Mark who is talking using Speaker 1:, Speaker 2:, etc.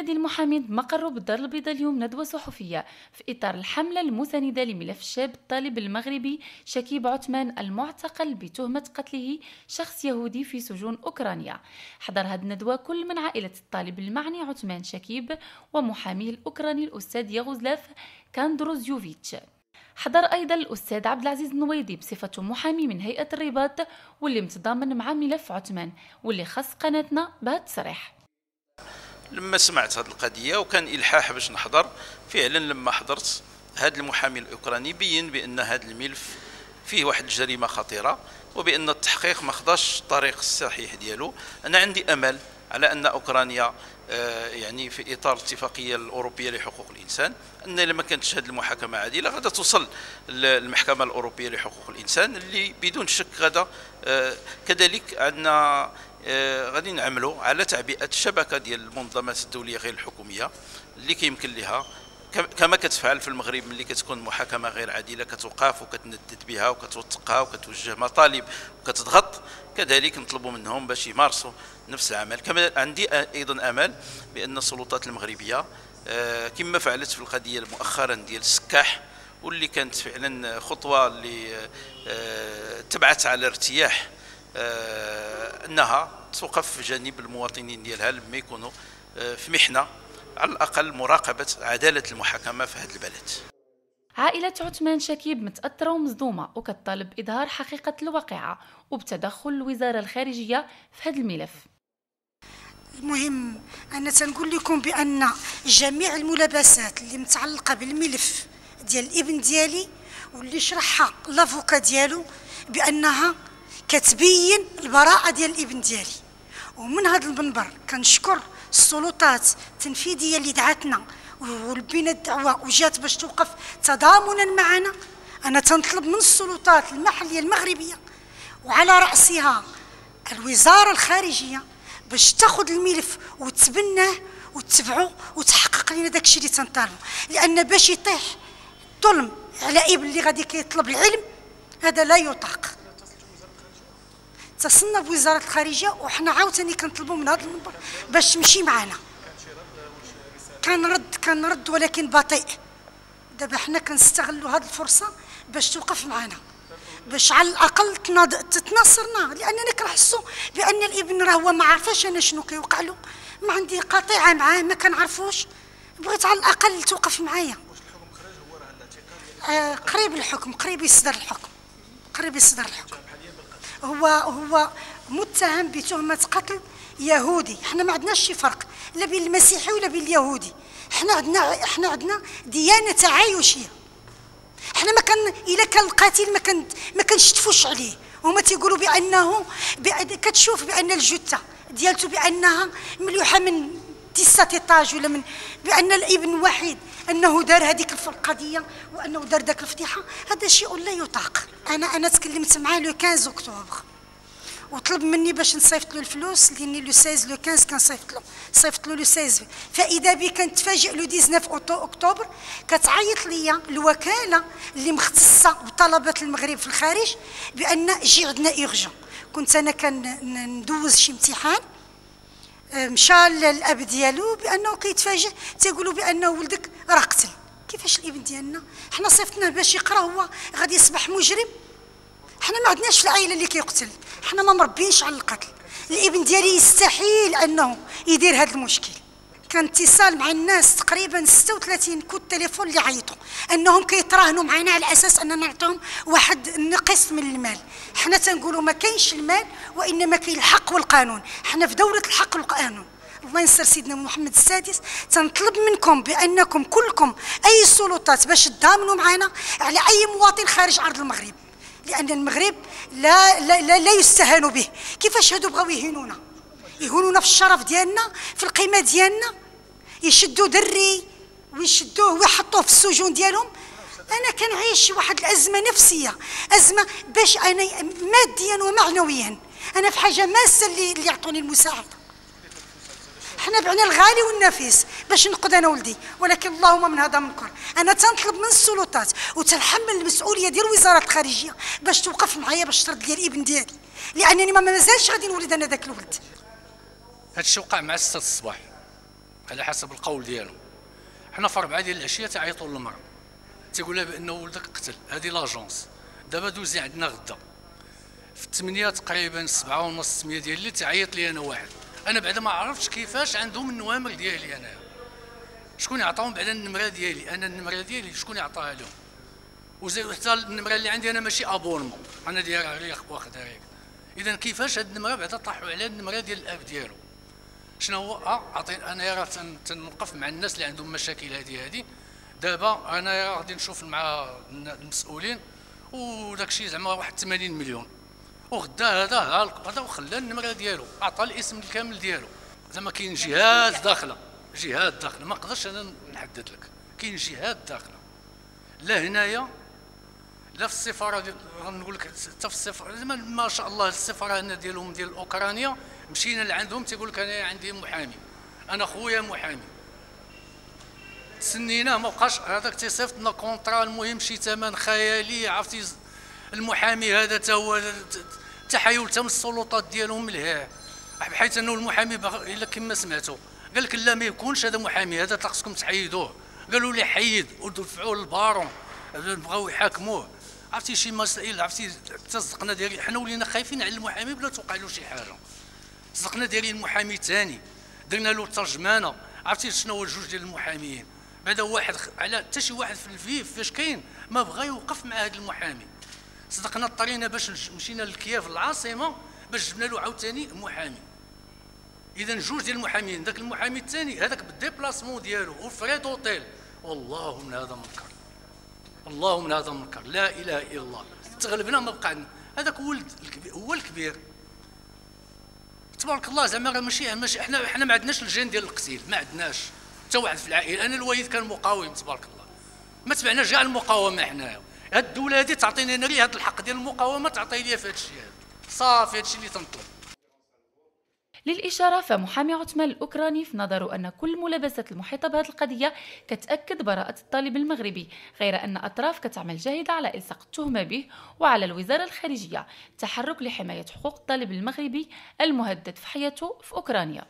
Speaker 1: نادي المحامين بمقره بالدار البيضاء اليوم ندوة صحفية في إطار الحملة المساندة لملف الشاب الطالب المغربي شكيب عثمان المعتقل بتهمة قتله شخص يهودي في سجون أوكرانيا. حضر هذه الندوة كل من عائلة الطالب المعني عثمان شكيب ومحاميه الأوكراني الأستاذ يغوزلاف كاندروزيوفيتش. حضر أيضا الأستاذ عبد العزيز النويدي بصفته محامي من هيئة الرباط واللي متضامن مع ملف عثمان واللي خص قناتنا بهذا التصريح.
Speaker 2: لما سمعت هذه القضيه وكان الحاح باش نحضر فعلا، لما حضرت هذا المحامي الاوكراني بين بان هذا الملف فيه واحد الجريمه خطيره وبان التحقيق ما خداش الطريق الصحيح ديالو. انا عندي امل على ان اوكرانيا يعني في اطار الاتفاقيه الاوروبيه لحقوق الانسان، ان لما كانتش هذه المحاكمه عادله غادا توصل للمحكمه الاوروبيه لحقوق الانسان اللي بدون شك غادا كذلك عندنا غادي نعملوا على تعبئه الشبكه ديال المنظمات الدوليه غير الحكوميه اللي كيمكن لها كما كتفعل في المغرب ملي كتكون محاكمه غير عادله كتوقف وكتندد بها وكتوثقها وكتوجه مطالب وكتضغط، كذلك نطلبوا منهم باش يمارسوا نفس العمل. كما عندي ايضا امل بان السلطات المغربيه كما فعلت في القضيه مؤخرا ديال السكاح واللي كانت فعلا خطوه اللي تبعث على ارتياح انها توقف جانب المواطنين ديالها لما يكونوا في محنه، على الاقل مراقبه عداله المحاكمه في هذا البلد.
Speaker 1: عائلة عثمان شكيب متأثرة ومصدومة وكتطالب إظهار حقيقة الواقعة وبتدخل الوزارة الخارجية في هذا الملف.
Speaker 3: المهم أنا تنقول لكم بأن جميع الملابسات اللي متعلقة بالملف ديال الابن ديالي واللي شرحها لافوكا ديالو بأنها كتبين البراءة ديال الابن ديالي، ومن هذا المنبر كنشكر السلطات التنفيذيه اللي دعاتنا ولبينا الدعوه وجات باش توقف تضامنا معنا. انا تنطلب من السلطات المحليه المغربيه وعلى راسها الوزاره الخارجيه باش تاخذ الملف وتبناه وتتبعه وتحقق لنا داكشي اللي تنطالبوا، لان باش يطيح ظلم على ابن اللي غادي كيطلب العلم هذا لا يطاق. اتصلنا بوزاره الخارجيه وحنا عاوتاني كنطلبوا من هذا المنبر باش تمشي معنا. كنرد ولكن بطيء. دابا حنا كنستغلوا هذه الفرصه باش توقف معنا، باش على الاقل تتناصرنا، لاننا كنحسوا بان الابن راه هو ما عرفاش انا شنو كيوقع له، ما عندي قطيعه معاه ما كنعرفوش، بغيت على الاقل توقف معايا. قريب الحكم، قريب يصدر الحكم. هو متهم بتهمة قتل يهودي. احنا ما عندناش شي فرق لا بين المسيحي ولا بين اليهودي، احنا عندنا ديانة تعايشية. احنا الا كان القاتل ما كنشتفوش عليه، هما تيقولوا بانه كتشوف بان الجثة ديالته بانها ملوحة من 9 ايطاج ولا من بان الابن وحيد انه دار هذيك القضيه وانه دار ذاك الفضيحه، هذا شيء لا يطاق. انا تكلمت معاه لو 15 اكتوبر وطلب مني باش نصيفط له الفلوس، لاني لو 16 لو 15 كان صيفط له لو 16. فاذا بي كنتفاجئ لو 19 اكتوبر كتعيط ليا الوكاله اللي مختصه بطلبات المغرب في الخارج بان جي عندنا اورجون. كنت انا كندوز شي امتحان، مشى للاب ديالو بانه كيتفاجئ تيقولوا بانه ولدك راه قتل. كيفاش الابن ديالنا حنا صيفطناه باش يقرا هو غادي يصبح مجرم؟ حنا ما عندناش في العائله اللي كيقتل، حنا ما مربينش على القتل. الابن ديالي يستحيل انه يدير هذا المشكل. كان اتصال مع الناس تقريبا 36 كود تليفون اللي عيطوا انهم كيتراهنوا معنا على اساس اننا نعطيهم واحد قسط من المال. حنا تنقولوا ما كاينش المال وانما كاين الحق والقانون، حنا في دوله الحق والقانون. الله ينصر سيدنا محمد السادس. تنطلب منكم بانكم كلكم اي سلطات باش تضامنوا معنا على اي مواطن خارج ارض المغرب، لان المغرب لا يستهان به. كيفاش هادو بغاو يهونونا في الشرف ديالنا، في القيمه ديالنا، يشدوا دري ويشدوه ويحطوه في السجون ديالهم. انا كنعيش واحد الازمه نفسيه، ازمه باش انا ماديا ومعنويا انا في حاجه ماسه اللي يعطوني المساعده. حنا بعنا الغالي والنفيس باش نقضي انا ولدي، ولكن اللهم من هذا منكر. انا تنطلب من السلطات وتنحمل المسؤوليه ديال وزاره الخارجيه باش توقف معايا باش ترد لي الابن ديالي، لانني ما مازالش غادي نولد انا ذاك الولد.
Speaker 4: هادشي وقع مع 6 الصباح، على حسب القول ديالهم. حنا في 4 ديال العشيه تعيطوا للمراه تيقول لها بانه ولدك قتل، هذه لاجونس. دابا دوزي عندنا غدا في 8 تقريبا 7:30 8 ديال الليل تعيط لي انا واحد. انا بعدا ما عرفتش كيفاش عندهم النوامر ديالي انايا، شكون يعطاهم بعدا النمره ديالي، انا النمره ديالي شكون يعطاها لهم. وزيد حتى النمره اللي عندي انا ماشي ابونمون، انا دايرها غير واخدها هيك. اذا كيفاش هاد النمره بعدا طاحوا على النمره ديال الاب ديالو؟ شنو هو؟ عطيني انا راه تنوقف مع الناس اللي عندهم مشاكل هذه. دابا انا غادي نشوف مع المسؤولين وداك الشيء زعما واحد 80 مليون، وغدا هذا وخلى النمره ديالو، عطى الاسم الكامل ديالو. زعما كاين جهات داخله ما نقدرش انا نحدد لك، كاين جهات داخله لا هنايا لا في السفاره غنقول لك حتى في السفاره ما شاء الله. السفاره هنا ديالهم ديال اوكرانيا مشينا لعندهم تيقول لك انا عندي محامي، انا خويا محامي، تسنيناه ما بقاش. هذاك تيصيفط لنا كونطرا، المهم شي ثمن خيالي عرفتي. المحامي هذا تا هو تحايل تم السلطات ديالهم لهيه، بحيث انه المحامي الا كما سمعتوا قال لك لا ما يكونش هذا محامي، هذا خصكم تحيدوه. قالوا لي حيد ودفعوه للبارون، بغاو يحاكموه. عرفتي شي مسائل عرفتي تصدقنا ديالي حنا ولينا خايفين على المحامي بلا توقع له شي حاجه. صدقنا ديالي المحامي الثاني درنا له ترجمانه، عرفتي شنو هو الجوج ديال المحاميين بعدا واحد على حتى شي واحد في الفيف فاش كاين ما بغى يوقف مع هذا المحامي. صدقنا اضطرينا باش مشينا لكييف العاصمه باش جبنا له عاوتاني محامي. اذا جوج ديال المحامين، ذاك المحامي الثاني هذاك بالديبلاسمون ديالو وفريد اوتيل. والله من هذا منكر، الله من هذا منكر، لا اله الا الله. تغلبنا ما بقى عندنا. هذاك ولد هو الكبير تبارك الله. زعما راه ماشي احنا ما عندناش الجين ديال القتيل، ما عندناش حتى واحد في العائله. انا الوالد كان مقاوم تبارك الله، ما تبعناش كاع المقاومه حنايا. هاد الدوله هذه تعطيني انا غير هذا الحق ديال المقاومه، تعطي لي في هذا الشيء هذا صافي. هذا الشيء اللي تنطلب.
Speaker 1: للإشارة فمحامي عثمان الأوكراني في نظره أن كل الملابسات المحيطة بهذه القضية كتأكد براءة الطالب المغربي، غير أن أطراف كتعمل جاهدة على إلصاق التهمة به، وعلى الوزارة الخارجية التحرك لحماية حقوق الطالب المغربي المهدد في حياته في أوكرانيا.